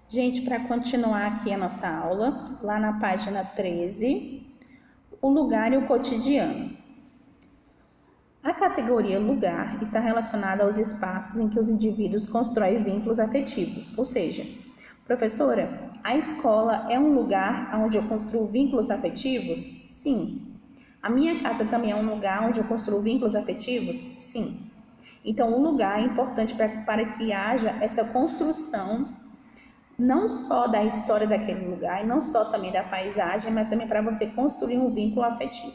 Gente, para continuar aqui a nossa aula, lá na página 13, o lugar e o cotidiano. A categoria lugar está relacionada aos espaços em que os indivíduos constroem vínculos afetivos, ou seja, professora, a escola é um lugar onde eu construo vínculos afetivos? Sim. A minha casa também é um lugar onde eu construo vínculos afetivos? Sim. Então, o lugar é importante para que haja essa construção não só da história daquele lugar, e não só também da paisagem, mas também para você construir um vínculo afetivo.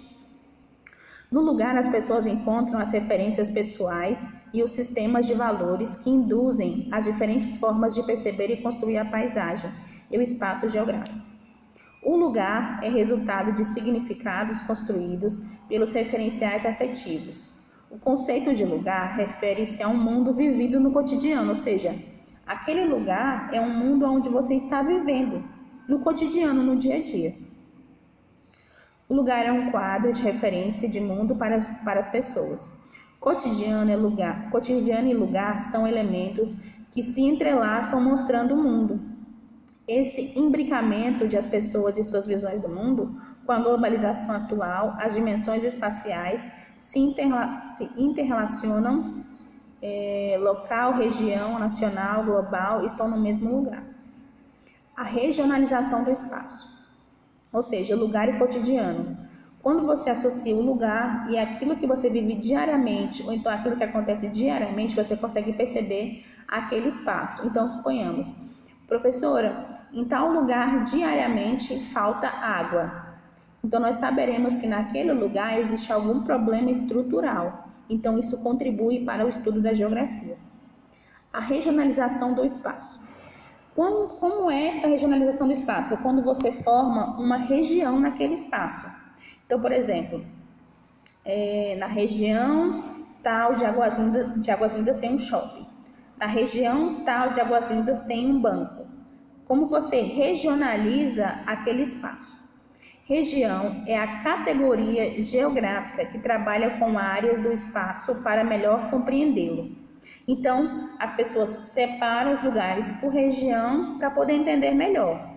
No lugar, as pessoas encontram as referências pessoais e os sistemas de valores que induzem as diferentes formas de perceber e construir a paisagem e o espaço geográfico. O lugar é resultado de significados construídos pelos referenciais afetivos. O conceito de lugar refere-se a um mundo vivido no cotidiano, ou seja, aquele lugar é um mundo onde você está vivendo, no cotidiano, no dia a dia. O lugar é um quadro de referência de mundo para as pessoas. Cotidiano e lugar são elementos que se entrelaçam mostrando o mundo. Esse imbricamento de as pessoas e suas visões do mundo, com a globalização atual, as dimensões espaciais se interrelacionam, local, região, nacional, global, estão no mesmo lugar. A regionalização do espaço, ou seja, lugar e cotidiano. Quando você associa o lugar e aquilo que você vive diariamente, ou então aquilo que acontece diariamente, você consegue perceber aquele espaço. Então, suponhamos, professora, em tal lugar diariamente falta água. Então, nós saberemos que naquele lugar existe algum problema estrutural. Então, isso contribui para o estudo da geografia. A regionalização do espaço. Como é essa regionalização do espaço? É quando você forma uma região naquele espaço. Então, por exemplo, na região tal de Águas Lindas tem um shopping. Na região tal de Águas Lindas tem um banco. Como você regionaliza aquele espaço? Região é a categoria geográfica que trabalha com áreas do espaço para melhor compreendê-lo. Então, as pessoas separam os lugares por região para poder entender melhor.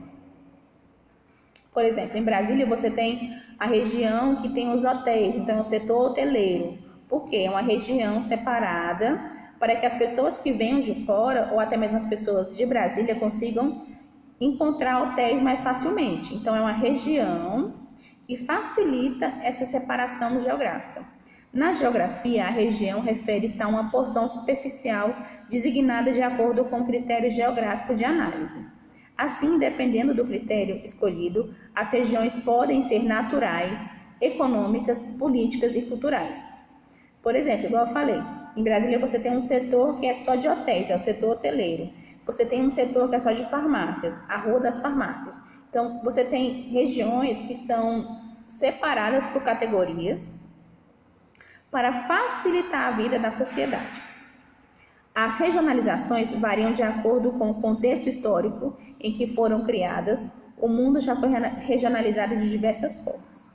Por exemplo, em Brasília você tem a região que tem os hotéis, então é o setor hoteleiro. Por quê? É uma região separada para que as pessoas que venham de fora, ou até mesmo as pessoas de Brasília, consigam encontrar hotéis mais facilmente. Então, é uma região que facilita essa separação geográfica. Na geografia, a região refere-se a uma porção superficial designada de acordo com o critério geográfico de análise. Assim, dependendo do critério escolhido, as regiões podem ser naturais, econômicas, políticas e culturais. Por exemplo, igual eu falei, em Brasília você tem um setor que é só de hotéis, é o setor hoteleiro. Você tem um setor que é só de farmácias, a Rua das Farmácias. Então, você tem regiões que são separadas por categorias para facilitar a vida da sociedade. As regionalizações variam de acordo com o contexto histórico em que foram criadas. O mundo já foi regionalizado de diversas formas.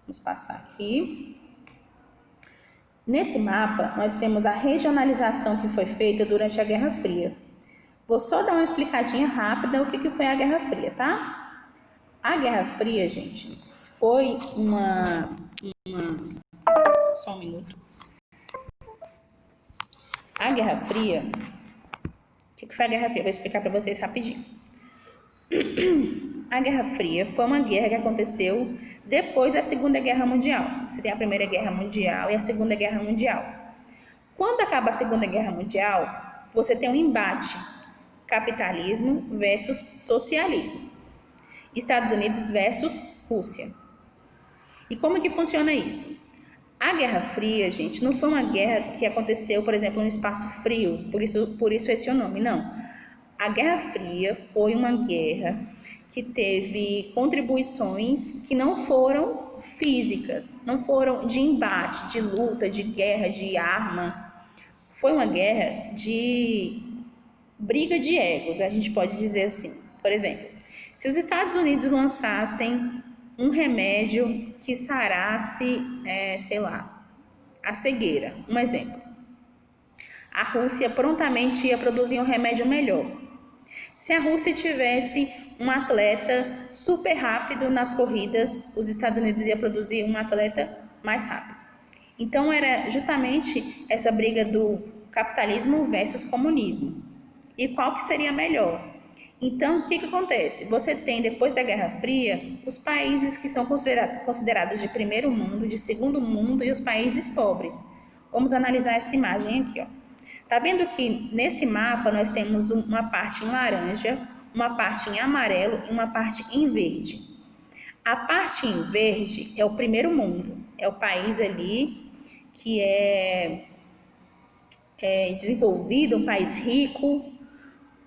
Vamos passar aqui. Nesse mapa, nós temos a regionalização que foi feita durante a Guerra Fria. Vou só dar uma explicadinha rápida o que foi a Guerra Fria, tá? A Guerra Fria, gente, foi Só um minuto. A Guerra Fria... O que foi a Guerra Fria? Vou explicar para vocês rapidinho. A Guerra Fria foi uma guerra que aconteceu depois da Segunda Guerra Mundial. Você tem a Primeira Guerra Mundial e a Segunda Guerra Mundial. Quando acaba a Segunda Guerra Mundial, você tem um embate: capitalismo versus socialismo. Estados Unidos versus Rússia. E como que funciona isso? A Guerra Fria, gente, não foi uma guerra que aconteceu, por exemplo, no espaço frio, por isso esse é o nome, não. A Guerra Fria foi uma guerra que teve contribuições que não foram físicas, não foram de embate, de luta, de guerra, de arma. Foi uma guerra de briga de egos, a gente pode dizer assim. Por exemplo, se os Estados Unidos lançassem um remédio que sarasse, a cegueira, um exemplo. A Rússia prontamente ia produzir um remédio melhor. Se a Rússia tivesse um atleta super rápido nas corridas, os Estados Unidos ia produzir um atleta mais rápido. Então era justamente essa briga do capitalismo versus comunismo. E qual que seria melhor? Então, o que acontece? Você tem, depois da Guerra Fria, os países que são considerados de primeiro mundo, de segundo mundo e os países pobres. Vamos analisar essa imagem aqui, ó. Tá vendo que nesse mapa nós temos uma parte em laranja, uma parte em amarelo e uma parte em verde. A parte em verde é o primeiro mundo, é o país ali que é desenvolvido, um país rico.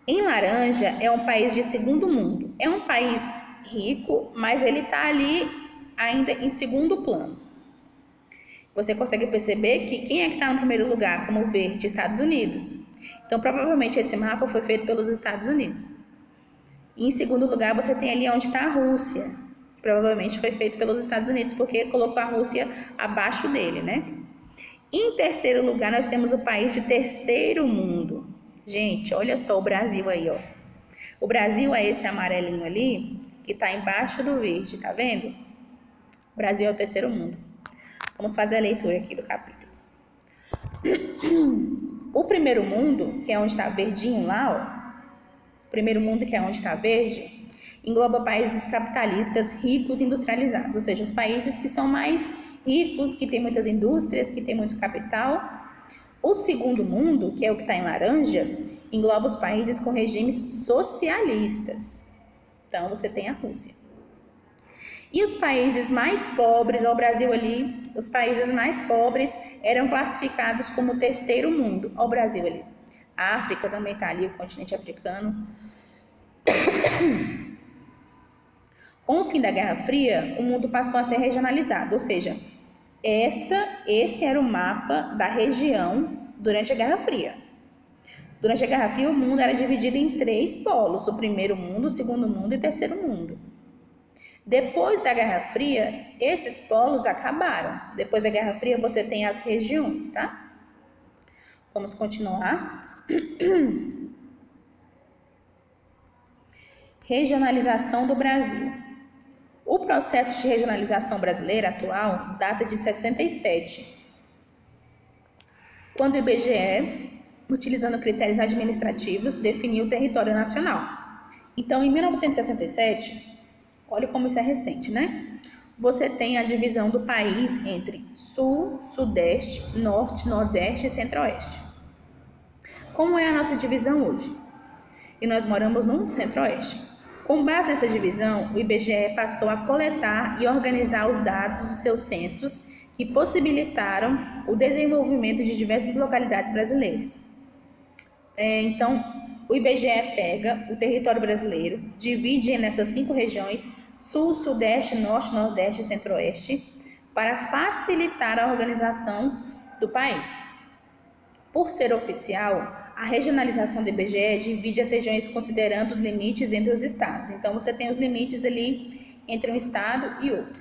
Em laranja é um país de segundo mundo. É um país rico, mas ele está ali ainda em segundo plano. Você consegue perceber que quem é que está no primeiro lugar, como verde? Estados Unidos. Então, provavelmente esse mapa foi feito pelos Estados Unidos. E em segundo lugar, você tem ali onde está a Rússia. Que provavelmente foi feito pelos Estados Unidos, porque colocou a Rússia abaixo dele, né? Em terceiro lugar, nós temos o país de terceiro mundo. Gente, olha só o Brasil aí, ó. O Brasil é esse amarelinho ali, que está embaixo do verde, tá vendo? O Brasil é o terceiro mundo. Vamos fazer a leitura aqui do capítulo. O primeiro mundo, que é onde está verdinho lá, ó. O primeiro mundo, que é onde está verde, engloba países capitalistas ricos e industrializados, ou seja, os países que são mais ricos, que têm muitas indústrias, que têm muito capital. O segundo mundo, que é o que está em laranja, engloba os países com regimes socialistas. Então, você tem a Rússia. E os países mais pobres, ao Brasil ali, os países mais pobres eram classificados como terceiro mundo, ao Brasil ali. A África também está ali, o continente africano. Com o fim da Guerra Fria, o mundo passou a ser regionalizado, ou seja, esse era o mapa da região durante a Guerra Fria. Durante a Guerra Fria, o mundo era dividido em 3 polos: o primeiro mundo, o segundo mundo e o terceiro mundo. Depois da Guerra Fria, esses polos acabaram. Depois da Guerra Fria, você tem as regiões, tá? Vamos continuar. Regionalização do Brasil. O processo de regionalização brasileira atual data de 67, quando o IBGE, utilizando critérios administrativos, definiu o território nacional. Então, em 1967, olha como isso é recente, né? Você tem a divisão do país entre Sul, Sudeste, Norte, Nordeste e Centro-Oeste. Como é a nossa divisão hoje? E nós moramos no Centro-Oeste. Com base nessa divisão, o IBGE passou a coletar e organizar os dados dos seus censos que possibilitaram o desenvolvimento de diversas localidades brasileiras. Então, o IBGE pega o território brasileiro, divide nessas 5 regiões, Sul, Sudeste, Norte, Nordeste e Centro-Oeste, para facilitar a organização do país. Por ser oficial, a regionalização do IBGE divide as regiões considerando os limites entre os estados. Então, você tem os limites ali entre um estado e outro.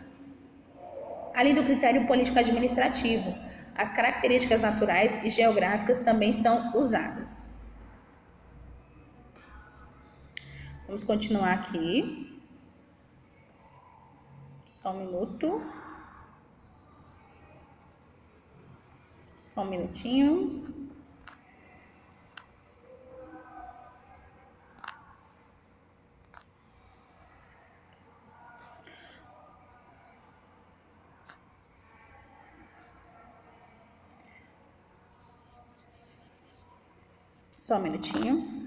Além do critério político-administrativo, as características naturais e geográficas também são usadas. Vamos continuar aqui. Só um minuto. Só um minutinho. Só um minutinho.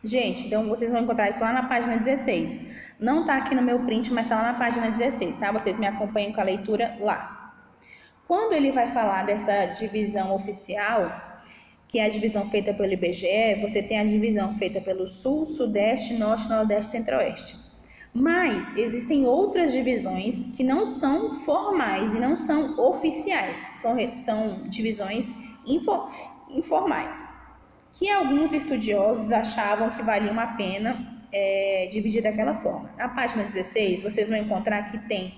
Gente, então vocês vão encontrar isso lá na página 16. Não tá aqui no meu print, mas tá lá na página 16, tá? Vocês me acompanham com a leitura lá. Quando ele vai falar dessa divisão oficial, que é a divisão feita pelo IBGE, você tem a divisão feita pelo Sul, Sudeste, Norte, Nordeste e Centro-Oeste. Mas existem outras divisões que não são formais e não são oficiais. São divisões informais, que alguns estudiosos achavam que valiam a pena dividir daquela forma. Na página 16, vocês vão encontrar que tem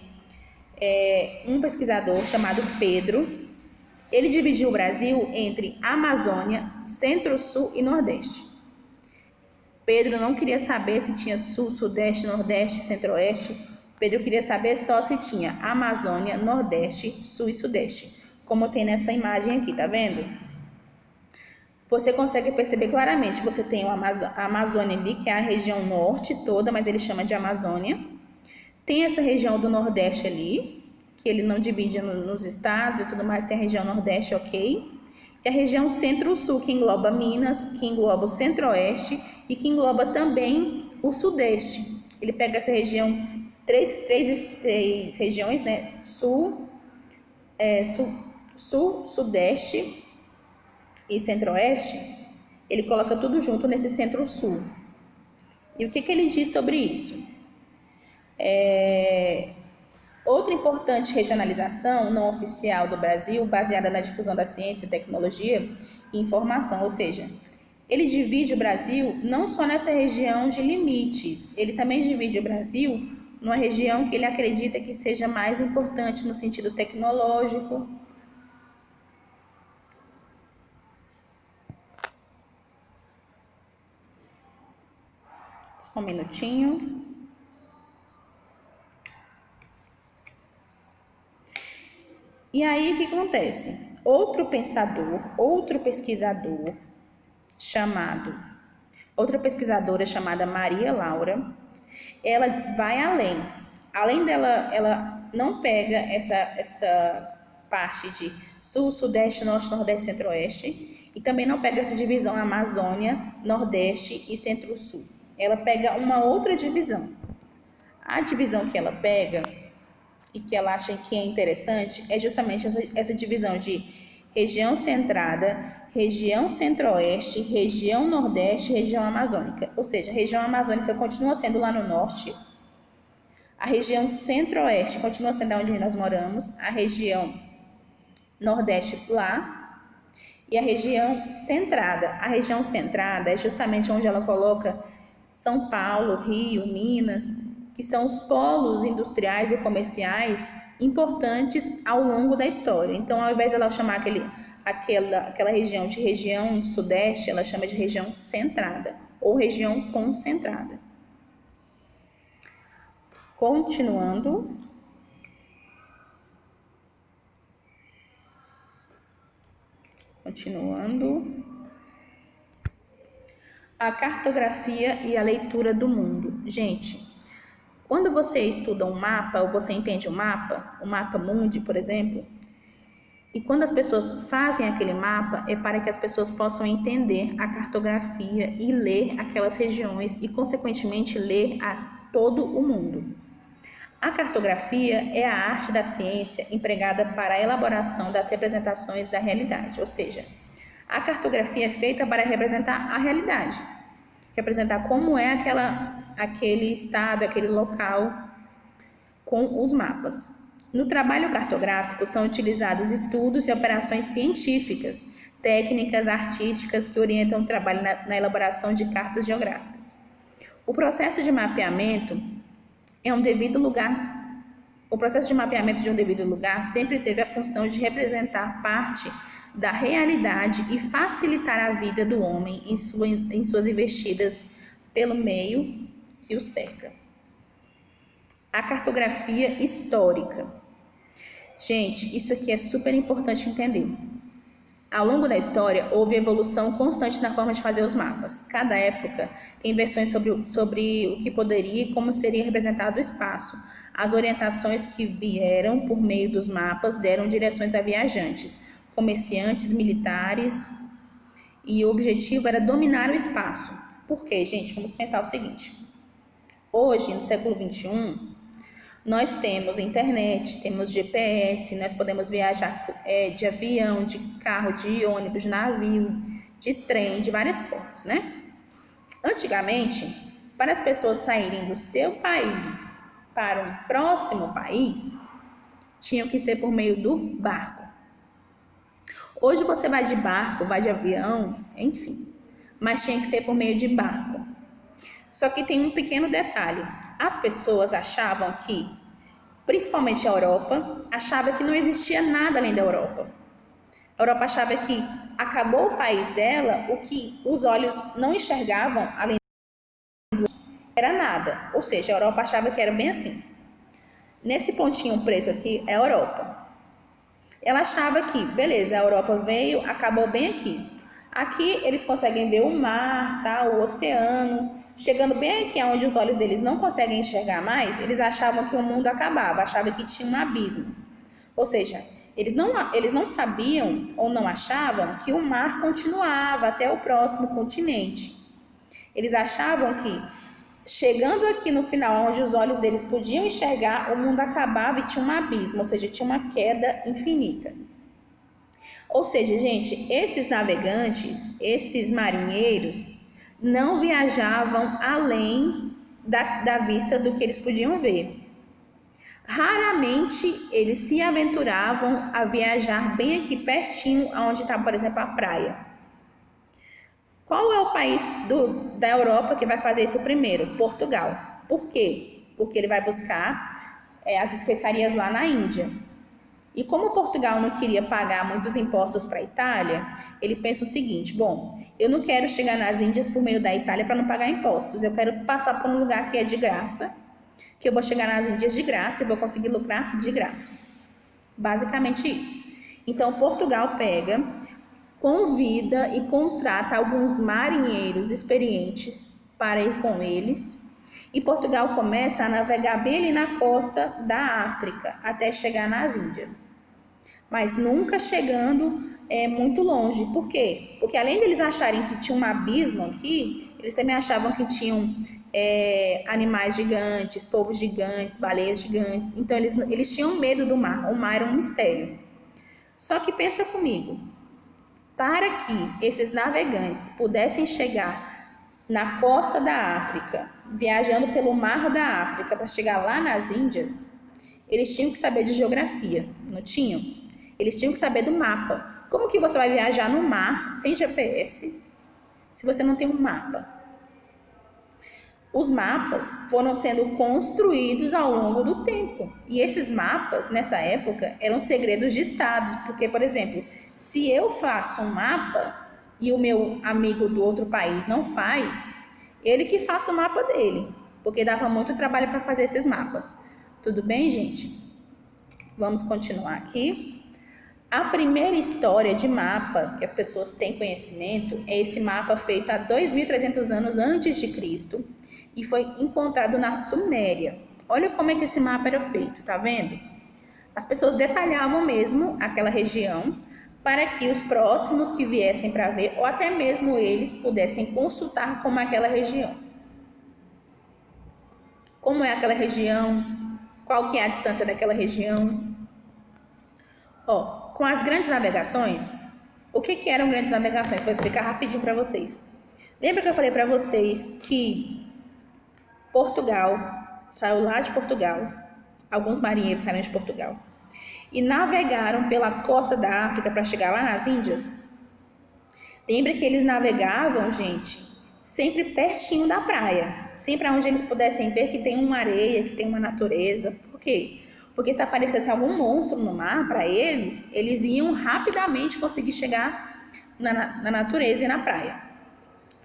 um pesquisador chamado Pedro. Ele dividiu o Brasil entre Amazônia, Centro-Sul e Nordeste. Pedro não queria saber se tinha sul, sudeste, nordeste, centro-oeste. Pedro queria saber só se tinha Amazônia, Nordeste, Sul e Sudeste, como tem nessa imagem aqui, tá vendo? Você consegue perceber claramente, você tem a Amazônia ali, que é a região norte toda, mas ele chama de Amazônia. Tem essa região do Nordeste ali, que ele não divide nos estados e tudo mais, tem a região Nordeste, ok? E a região Centro-Sul, que engloba Minas, que engloba o Centro-Oeste e que engloba também o Sudeste. Ele pega essa região, três regiões, né? Sul, Sudeste e Centro-Oeste. Ele coloca tudo junto nesse Centro-Sul. E o que ele diz sobre isso? Outra importante regionalização não oficial do Brasil, baseada na difusão da ciência, tecnologia e informação, ou seja, ele divide o Brasil não só nessa região de limites, ele também divide o Brasil numa região que ele acredita que seja mais importante no sentido tecnológico. Só um minutinho. E aí, o que acontece? Outra pesquisadora chamada Maria Laura, ela vai além. Além dela, ela não pega essa parte de sul, sudeste, norte, nordeste, centro-oeste, e também não pega essa divisão Amazônia, nordeste e centro-sul. Ela pega uma outra divisão. A divisão que ela pega e que ela acha que é interessante é justamente essa divisão de região centrada, região centro-oeste, região nordeste e região amazônica. Ou seja, a região amazônica continua sendo lá no norte, a região centro-oeste continua sendo onde nós moramos, a região nordeste lá e a região centrada. A região centrada é justamente onde ela coloca São Paulo, Rio, Minas, que são os polos industriais e comerciais importantes ao longo da história. Então, ao invés de ela chamar aquela região de região sudeste, ela chama de região centrada ou região concentrada. Continuando. A cartografia e a leitura do mundo. Gente, quando você estuda um mapa, ou você entende o mapa mundi, por exemplo, e quando as pessoas fazem aquele mapa, é para que as pessoas possam entender a cartografia e ler aquelas regiões e, consequentemente, ler a todo o mundo. A cartografia é a arte da ciência empregada para a elaboração das representações da realidade, ou seja, a cartografia é feita para representar a realidade, representar como é aquele estado, aquele local com os mapas. No trabalho cartográfico são utilizados estudos e operações científicas, técnicas, artísticas que orientam o trabalho na elaboração de cartas geográficas. O processo de mapeamento de um devido lugar sempre teve a função de representar parte da realidade e facilitar a vida do homem em suas investidas pelo meio que o cerca. A cartografia histórica. Gente, isso aqui é super importante entender. Ao longo da história, houve evolução constante na forma de fazer os mapas. Cada época tem versões sobre o que poderia e como seria representado o espaço. As orientações que vieram por meio dos mapas deram direções a viajantes, comerciantes, militares, e o objetivo era dominar o espaço. Por quê, gente? Vamos pensar o seguinte. Hoje, no século XXI, nós temos internet, temos GPS, nós podemos viajar de avião, de carro, de ônibus, de navio, de trem, de várias formas, né? Antigamente, para as pessoas saírem do seu país para um próximo país, tinham que ser por meio do barco. Hoje você vai de barco, vai de avião, enfim, mas tinha que ser por meio de barco. Só que tem um pequeno detalhe. As pessoas achavam que, principalmente a Europa, achava que não existia nada além da Europa. A Europa achava que acabou o país dela, o que os olhos não enxergavam além era nada. Ou seja, a Europa achava que era bem assim. Nesse pontinho preto aqui é a Europa. Ela achava que, beleza, a Europa veio, acabou bem aqui. Aqui eles conseguem ver o mar, tá? O oceano. Chegando bem aqui onde os olhos deles não conseguem enxergar mais, eles achavam que o mundo acabava, achavam que tinha um abismo. Ou seja, eles não sabiam ou não achavam que o mar continuava até o próximo continente. Eles achavam que, chegando aqui no final, onde os olhos deles podiam enxergar, o mundo acabava e tinha um abismo, ou seja, tinha uma queda infinita. Ou seja, gente, esses navegantes, esses marinheiros, não viajavam além da vista do que eles podiam ver. Raramente eles se aventuravam a viajar bem aqui pertinho, onde está, por exemplo, a praia. Qual é o país da Europa que vai fazer isso primeiro? Portugal. Por quê? Porque ele vai buscar as especiarias lá na Índia. E como Portugal não queria pagar muitos impostos para a Itália, ele pensa o seguinte: bom, eu não quero chegar nas Índias por meio da Itália para não pagar impostos, eu quero passar por um lugar que é de graça, que eu vou chegar nas Índias de graça e vou conseguir lucrar de graça. Basicamente isso. Então, Portugal pega, convida e contrata alguns marinheiros experientes para ir com eles. E Portugal começa a navegar bem ali na costa da África, até chegar nas Índias. Mas nunca chegando muito longe. Por quê? Porque além deles acharem que tinha um abismo aqui, eles também achavam que tinham animais gigantes, povos gigantes, baleias gigantes. Então eles tinham medo do mar. O mar era um mistério. Só que pensa comigo, para que esses navegantes pudessem chegar na costa da África, viajando pelo mar da África para chegar lá nas Índias, eles tinham que saber de geografia, não tinham? Eles tinham que saber do mapa. Como que você vai viajar no mar sem GPS se você não tem um mapa? Os mapas foram sendo construídos ao longo do tempo. E esses mapas, nessa época, eram segredos de estados. Porque, por exemplo, se eu faço um mapa e o meu amigo do outro país não faz, ele que faça o mapa dele, porque dava muito trabalho para fazer esses mapas. Tudo bem, gente? Vamos continuar aqui. A primeira história de mapa que as pessoas têm conhecimento é esse mapa feito há 2.300 anos antes de Cristo e foi encontrado na Suméria. Olha como é que esse mapa era feito, tá vendo? As pessoas detalhavam mesmo aquela região para que os próximos que viessem para ver, ou até mesmo eles, pudessem consultar como é aquela região. Como é aquela região? Qual que é a distância daquela região? Com as grandes navegações, o que eram grandes navegações? Vou explicar rapidinho para vocês. Lembra que eu falei para vocês que Portugal saiu lá de Portugal, alguns marinheiros saíram de Portugal, e navegaram pela costa da África para chegar lá nas Índias? Lembra que eles navegavam, gente, sempre pertinho da praia, sempre onde eles pudessem ver que tem uma areia, que tem uma natureza. Por quê? Porque se aparecesse algum monstro no mar para eles, eles iam rapidamente conseguir chegar na natureza e na praia.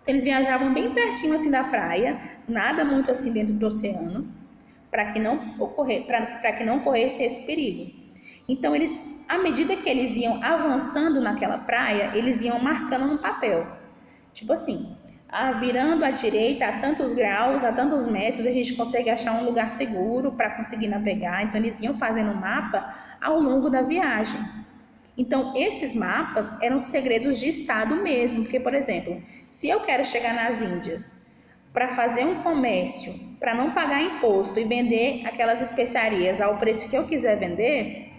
Então, eles viajavam bem pertinho assim da praia, nada muito assim dentro do oceano, para que não corresse esse perigo. Então, à medida que eles iam avançando naquela praia, eles iam marcando no papel. Tipo assim, virando à direita a tantos graus, a tantos metros, a gente consegue achar um lugar seguro para conseguir navegar. Então, eles iam fazendo mapa ao longo da viagem. Então, esses mapas eram segredos de Estado mesmo. Porque, por exemplo, se eu quero chegar nas Índias para fazer um comércio, para não pagar imposto e vender aquelas especiarias ao preço que eu quiser vender,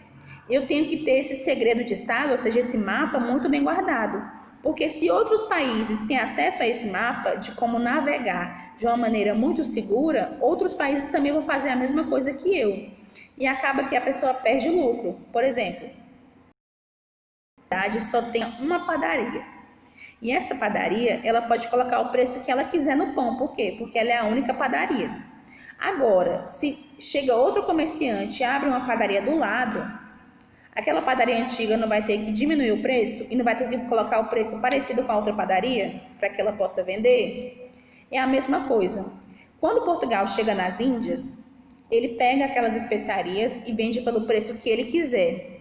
eu tenho que ter esse segredo de Estado, ou seja, esse mapa muito bem guardado. Porque se outros países têm acesso a esse mapa de como navegar de uma maneira muito segura, outros países também vão fazer a mesma coisa que eu. E acaba que a pessoa perde lucro. Por exemplo, a cidade só tem uma padaria. E essa padaria, ela pode colocar o preço que ela quiser no pão. Por quê? Porque ela é a única padaria. Agora, se chega outro comerciante e abre uma padaria do lado, aquela padaria antiga não vai ter que diminuir o preço e não vai ter que colocar o preço parecido com a outra padaria para que ela possa vender? É a mesma coisa. Quando Portugal chega nas Índias, ele pega aquelas especiarias e vende pelo preço que ele quiser.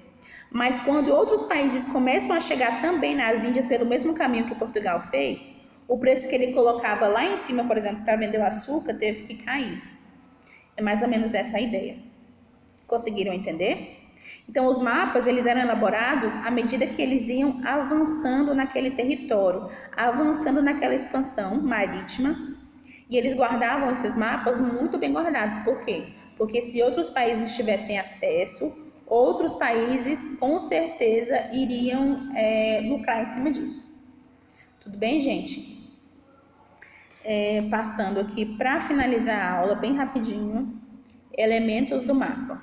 Mas quando outros países começam a chegar também nas Índias pelo mesmo caminho que Portugal fez, o preço que ele colocava lá em cima, por exemplo, para vender o açúcar, teve que cair. É mais ou menos essa a ideia. Conseguiram entender? Então, os mapas, eles eram elaborados à medida que eles iam avançando naquele território, avançando naquela expansão marítima, e eles guardavam esses mapas muito bem guardados. Por quê? Porque se outros países tivessem acesso, outros países com certeza iriam lucrar em cima disso. Tudo bem, gente? Passando aqui para finalizar a aula bem rapidinho, elementos do mapa.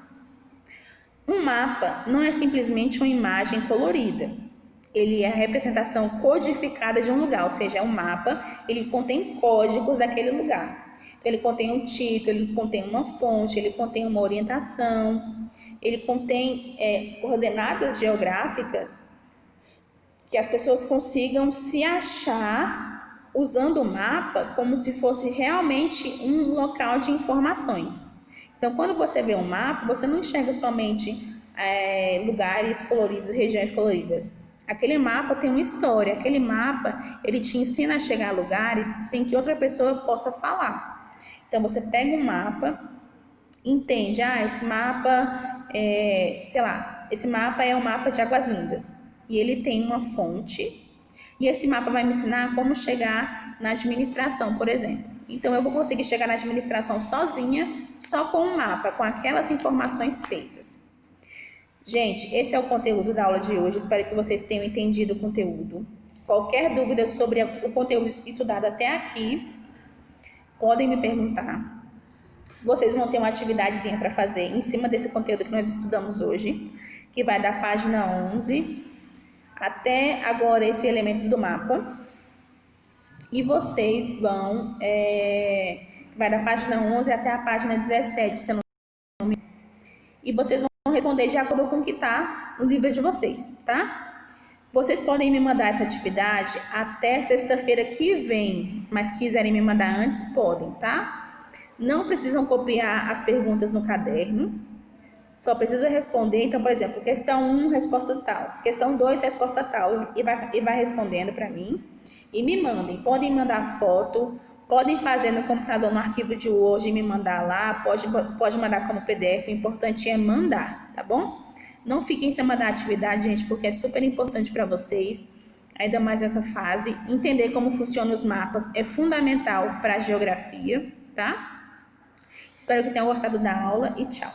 Um mapa não é simplesmente uma imagem colorida. Ele é a representação codificada de um lugar, ou seja, um mapa, ele contém códigos daquele lugar. Então, ele contém um título, ele contém uma fonte, ele contém uma orientação, ele contém coordenadas geográficas que as pessoas consigam se achar usando o mapa como se fosse realmente um local de informações. Então, quando você vê um mapa, você não enxerga somente lugares coloridos, regiões coloridas. Aquele mapa tem uma história. Aquele mapa, ele te ensina a chegar a lugares sem que outra pessoa possa falar. Então, você pega um mapa, entende, esse mapa esse mapa é o mapa de Águas Lindas. E ele tem uma fonte. E esse mapa vai me ensinar como chegar na administração, por exemplo. Então, eu vou conseguir chegar na administração sozinha, só com um mapa, com aquelas informações feitas. Gente, esse é o conteúdo da aula de hoje. Espero que vocês tenham entendido o conteúdo. Qualquer dúvida sobre o conteúdo estudado até aqui, podem me perguntar. Vocês vão ter uma atividadezinha para fazer em cima desse conteúdo que nós estudamos hoje, que vai da página 11 até agora esse elementos do mapa. E vocês vão, vai da página 11 até a página 17, se eu não me engano. E vocês vão responder de acordo com o que está no livro de vocês, tá? Vocês podem me mandar essa atividade até sexta-feira que vem, mas quiserem me mandar antes, podem, tá? Não precisam copiar as perguntas no caderno, só precisa responder. Então, por exemplo, questão 1, resposta tal, questão 2, resposta tal, e vai respondendo para mim. E me mandem, podem mandar foto, podem fazer no computador, no arquivo de Word e me mandar lá, pode mandar como PDF, o importante é mandar, tá bom? Não fiquem sem mandar atividade, gente, porque é super importante para vocês, ainda mais nessa fase. Entender como funcionam os mapas é fundamental para a geografia, tá? Espero que tenham gostado da aula e tchau!